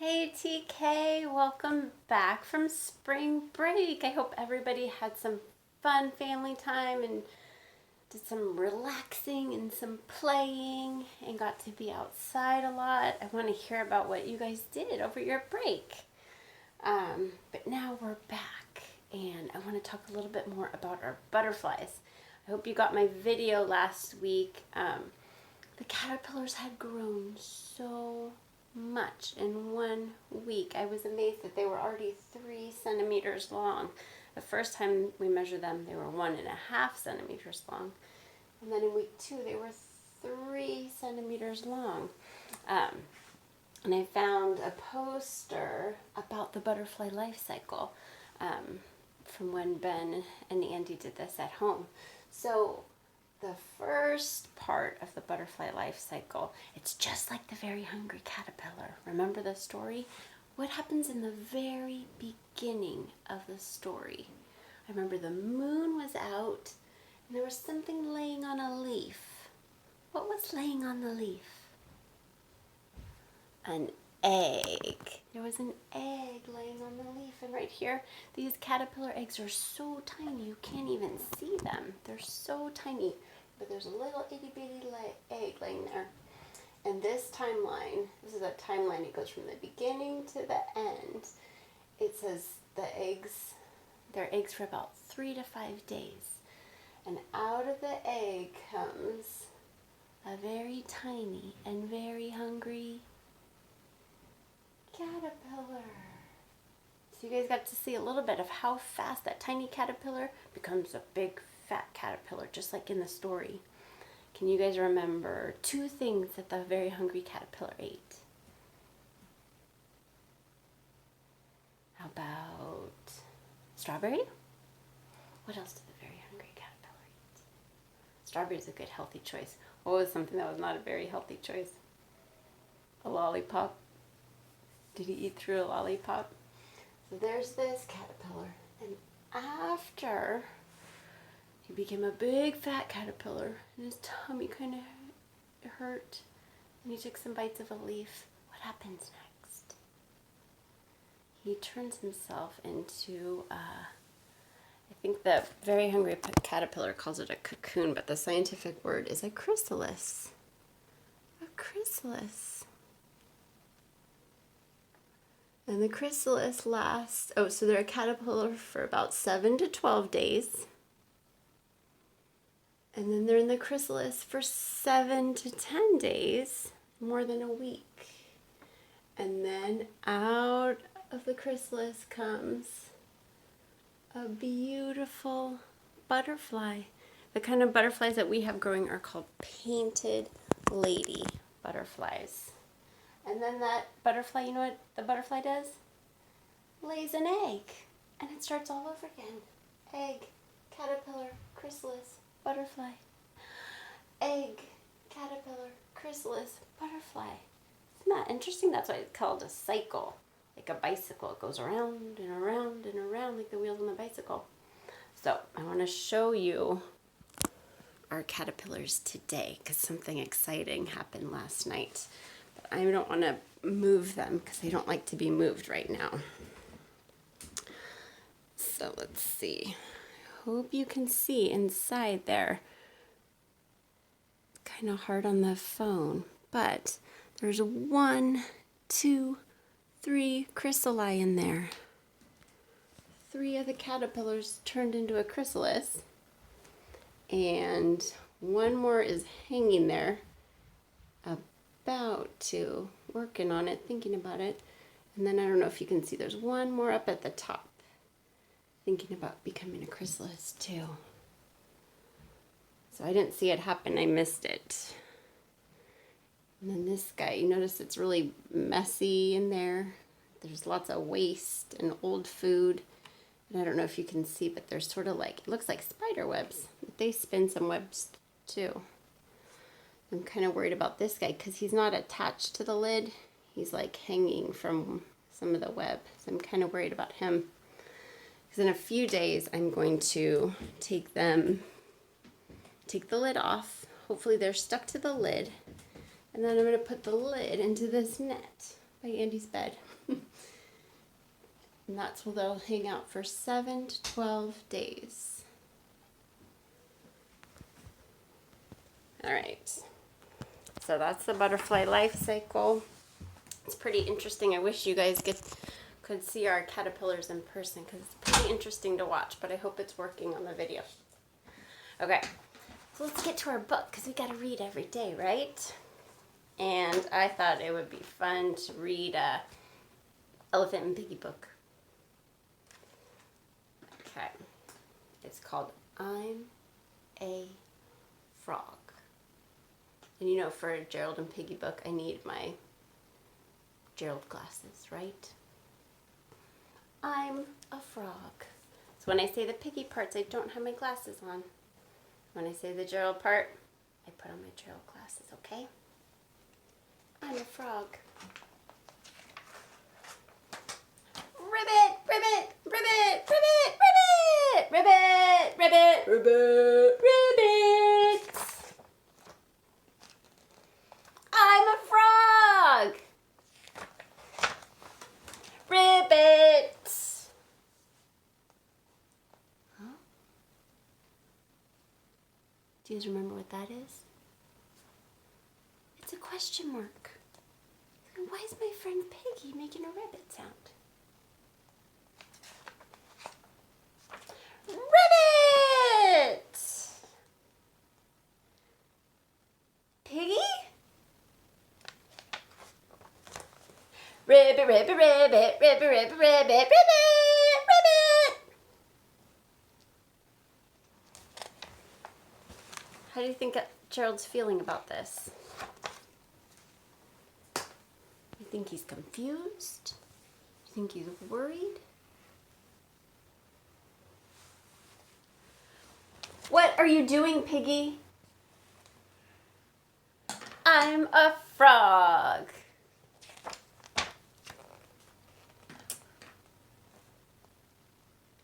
Hey TK, welcome back from spring break. I hope everybody had some fun family time and did some relaxing and some playing and got to be outside a lot. I want to hear about what you guys did over your break. But now we're back and I want to talk a little bit more about our butterflies. I hope you got my video last week. The caterpillars had grown so much in 1 week. I was amazed that they were already 3 centimeters long. The first time we measured them, they were 1.5 centimeters long. And then in week 2, they were 3 centimeters long. And I found a poster about the butterfly life cycle from when Ben and Andy did this at home. So the first part of the butterfly life cycle, it's just like the very hungry caterpillar. Remember the story? What happens in the very beginning of the story? I remember the moon was out and there was something laying on a leaf. What was laying on the leaf? An egg. There was an egg laying on the leaf, and right here, these caterpillar eggs are so tiny you can't even see them. They're so tiny, but there's a little itty bitty egg laying there. And this timeline, this is a timeline, it goes from the beginning to the end. It says they're eggs for about 3 to 5 days. And out of the egg comes a very tiny and very hungry caterpillar. So you guys got to see a little bit of how fast that tiny caterpillar becomes a big fat caterpillar, just like in the story. Can you guys remember 2 things that the very hungry caterpillar ate? How about strawberry? What else did the very hungry caterpillar eat? Strawberry is a good healthy choice. What was something that was not a very healthy choice? A lollipop. Did he eat through a lollipop? So there's this caterpillar. And after he became a big fat caterpillar and his tummy kind of hurt and he took some bites of a leaf, what happens next? He turns himself into, I think the very hungry caterpillar calls it a cocoon, but the scientific word is a chrysalis. A chrysalis. And the chrysalis lasts, so they're a caterpillar for about 7 to 12 days. And then they're in the chrysalis for 7 to 10 days, more than a week. And then out of the chrysalis comes a beautiful butterfly. The kind of butterflies that we have growing are called painted lady butterflies. And then that butterfly, you know what the butterfly does? Lays an egg. And it starts all over again. Egg, caterpillar, chrysalis, butterfly. Egg, caterpillar, chrysalis, butterfly. Isn't that interesting? That's why it's called a cycle. Like a bicycle. It goes around and around and around like the wheels on the bicycle. So I want to show you our caterpillars today because something exciting happened last night. I don't want to move them because they don't like to be moved right now. So let's see. I hope you can see inside there. It's kind of hard on the phone, but there's 1, 2, 3 chrysali in there. 3 of the caterpillars turned into a chrysalis, and 1 more is hanging there. About to, working on it, thinking about it. And then I don't know if you can see, there's 1 more up at the top, thinking about becoming a chrysalis too. So I didn't see it happen, I missed it. And then this guy, you notice it's really messy in there. There's lots of waste and old food. And I don't know if you can see, but there's sort of like, it looks like spider webs. They spin some webs too. I'm kind of worried about this guy because he's not attached to the lid. He's like hanging from some of the web. So I'm kind of worried about him. Because in a few days, I'm going to take the lid off. Hopefully they're stuck to the lid. And then I'm going to put the lid into this net. by Andy's bed. And that's where they'll hang out for 7 to 12 days. All right. So that's the butterfly life cycle. It's pretty interesting. I wish you guys could see our caterpillars in person because it's pretty interesting to watch, but I hope it's working on the video. Okay, so let's get to our book because we got to read every day, right? And I thought it would be fun to read a Elephant and Piggy book. Okay, it's called I'm a Frog. And you know, for a Gerald and Piggy book, I need my Gerald glasses, right? I'm a frog. So when I say the piggy parts, I don't have my glasses on. When I say the Gerald part, I put on my Gerald glasses, okay? I'm a frog. Ribbit, ribbit, ribbit, ribbit, ribbit, ribbit, ribbit, ribbit, ribbit. I'm a frog. Ribbit. Huh? Do you guys remember what that is? It's a question mark. Why is my friend Piggy making a ribbit sound? Ribbit! Piggy? Ribbit, ribbit, ribbit, ribbit, ribbit, ribbit, ribbit, ribbit! How do you think Gerald's feeling about this? You think he's confused? You think he's worried? What are you doing, Piggy? I'm a frog.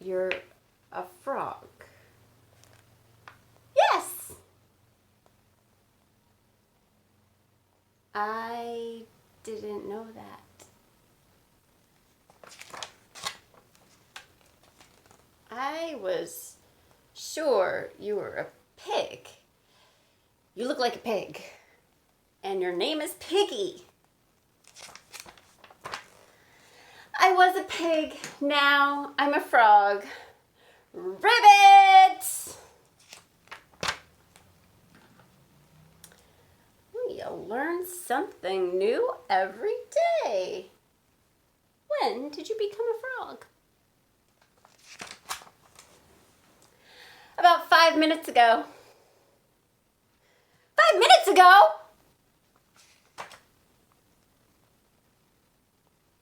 You're a frog. Yes! I didn't know that. I was sure you were a pig. You look like a pig. And your name is Piggy. I was a pig, now I'm a frog. Ribbit! You learn something new every day. When did you become a frog? About 5 minutes ago. 5 minutes ago?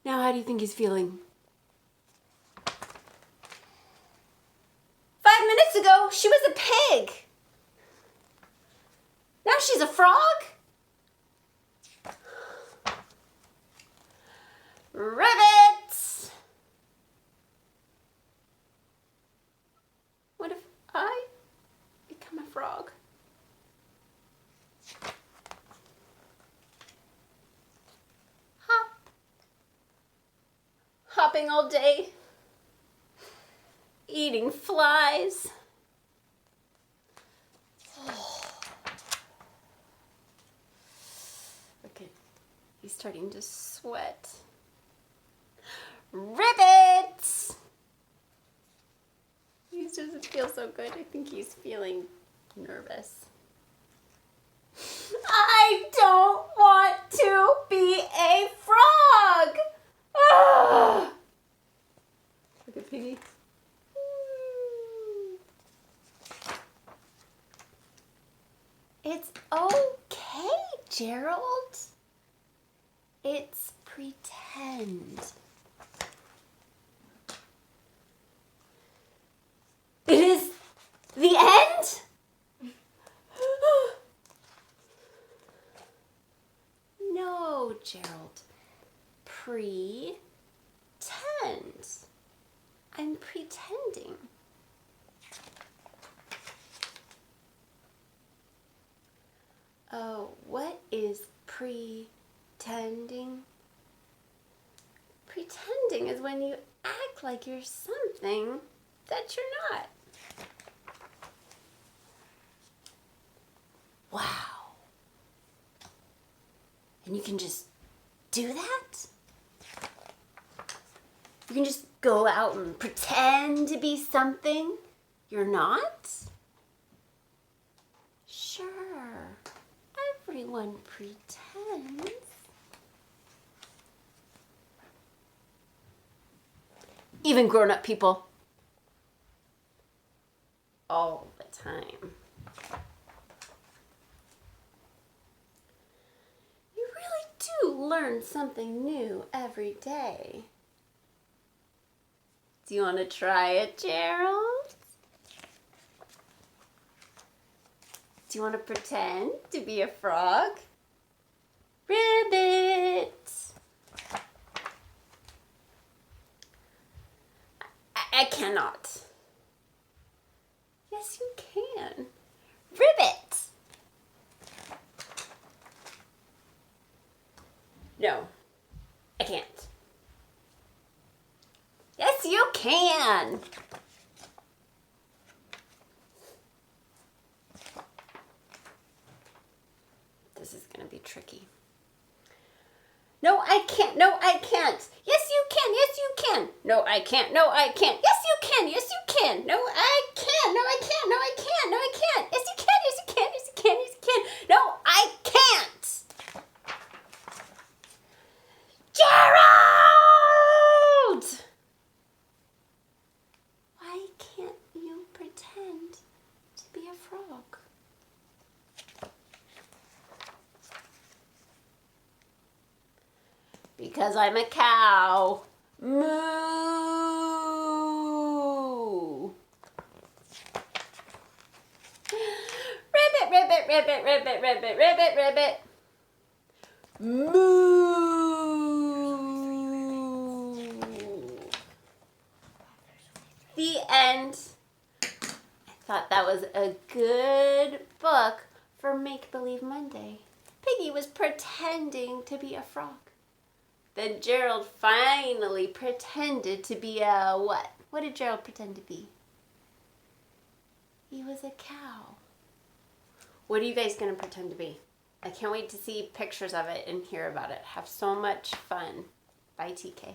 Now how do you think he's feeling? 5 minutes ago, she was a pig. Now she's a frog? Ribbit! What if I become a frog? Hop. Hopping all day. Eating flies. Okay, he's starting to sweat. Ribbit! He doesn't feel so good. I think he's feeling nervous. I don't want to be a frog! Ah! Look at Piggy. It's okay, Gerald. It's pretend. It is the end? No, Gerald. Pretend. I'm pretending. Oh, what is pretending? when you act like you're something that you're not. Wow. And you can just do that? You can just go out and pretend to be something you're not? Sure, everyone pretends. Even grown-up people. All the time. You really do learn something new every day. Do you want to try it, Gerald? Do you want to pretend to be a frog? Ribbit! I cannot. Yes, you can. Ribbit! No, I can't. Yes, you can. This is going to be tricky. No, I can't. No, I can't. Yes, you can. Yes, you can. No, I can't. No, I can't. Yes, you can. Yes, you can. No, I can. No, I can't. No, I can't. No, I can't. Yes, you can. Yes, you can. Yes, you can. Yes, you can. No, I can't. Gerald! Why can't you pretend to be a frog? Because I'm a cow. Moo! Ribbit, ribbit, ribbit, ribbit, ribbit, ribbit, ribbit. Moo! The end. I thought that was a good book for Make-Believe Monday. Piggy was pretending to be a frog. Then Gerald finally pretended to be a what? What did Gerald pretend to be? He was a cow. What are you guys going to pretend to be? I can't wait to see pictures of it and hear about it. Have so much fun. Bye, TK.